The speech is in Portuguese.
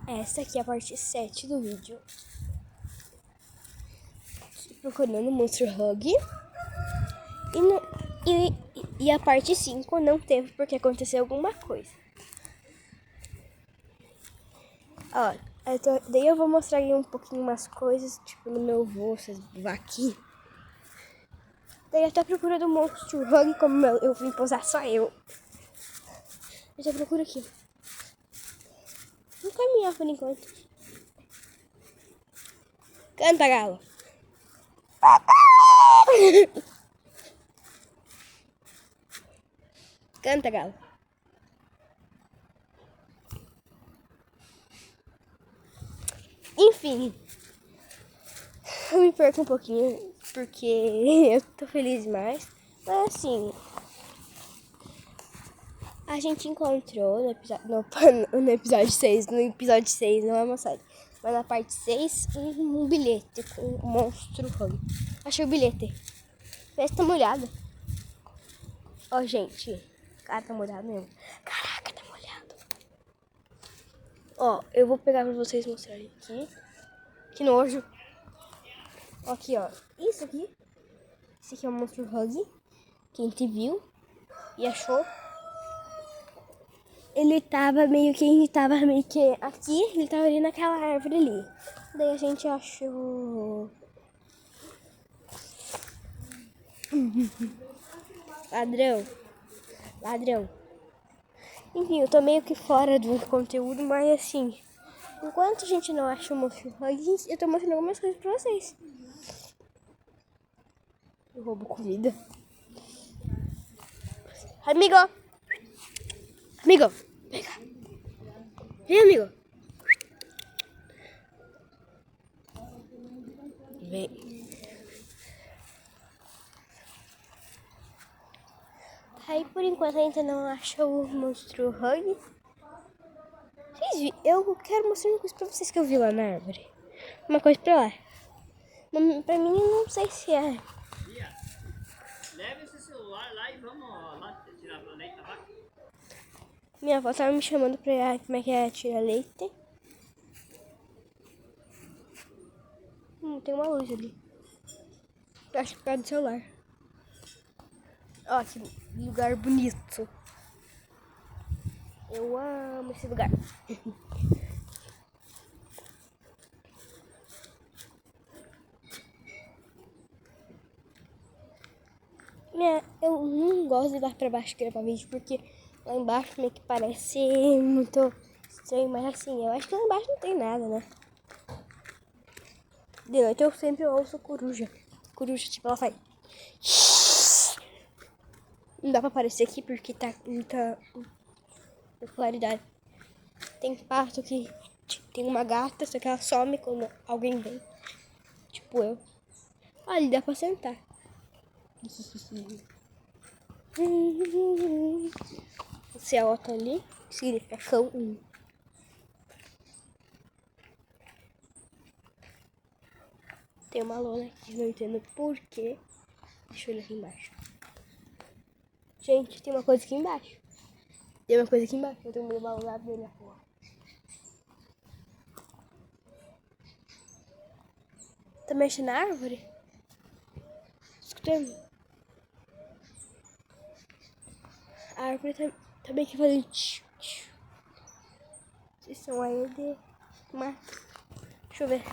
Essa aqui é a parte 7 do vídeo. Procurando o Monster Hug. E a parte 5 não teve porque aconteceu alguma coisa. Ó, daí eu vou mostrar aí um pouquinho umas coisas, tipo no meu voo, vocês vão aqui. Daí eu tô à procura do Monster Hug, como eu vim posar só eu. Eu tô procurando aqui. Vou caminhar por enquanto. Canta, galo. Canta, galo. Enfim, eu me perco um pouquinho porque eu tô feliz demais. Mas assim, a gente encontrou no episódio 6, no episódio 6, não é uma série, mas na parte 6, um bilhete com um monstro hug. Achei o bilhete. Parece que tá molhado. Ó, gente, cara, tá molhado mesmo. Caraca, tá molhado. Ó, eu vou pegar pra vocês mostrarem aqui. Que nojo. Ó, aqui, ó. Isso aqui. Esse aqui é o Monster Hug. Que a gente viu e achou. Ele tava meio que aqui. Ele tava ali naquela árvore ali. Daí a gente achou. Ladrão. Ladrão. Enfim, eu tô meio que fora do conteúdo, mas assim, enquanto a gente não acha o Monster Hug, eu tô mostrando algumas coisas pra vocês. Eu roubo comida. Amigo! Amigo! Pega! Vem, amigo! Vem. Aí, por enquanto, a gente não achou o Monster Hug. Eu quero mostrar uma coisa pra vocês que eu vi lá na árvore. Uma coisa pra lá. Pra mim, não sei se é. Leve esse celular lá e vamos lá tirar leite da vaca. Minha avó tava me chamando pra como é que é tirar leite. Tem uma luz ali. Eu acho que é por causa do celular. Ó, que lugar bonito. Eu amo esse lugar. Eu não gosto de ir lá pra baixo gravar vídeo, porque lá embaixo meio que parece muito estranho, mas assim, eu acho que lá embaixo não tem nada, né? De noite eu sempre ouço coruja. Coruja, tipo, ela faz. Não dá pra aparecer aqui porque tá muita claridade. Tem pato que tem uma gata, só que ela some quando alguém vem. Tipo eu. Ali dá pra sentar. O céu tá ali, significa cão. Tem uma lona aqui, não entendo por quê. Deixa eu olhar aqui embaixo. Gente, tem uma coisa aqui embaixo. Tem uma coisa aqui embaixo. Eu tenho meio balonado dele na rua. Tá mexendo na árvore? Escutando? A árvore tá meio que fazendo tchiu, tchiu. Vocês são aí de mato. Deixa eu ver.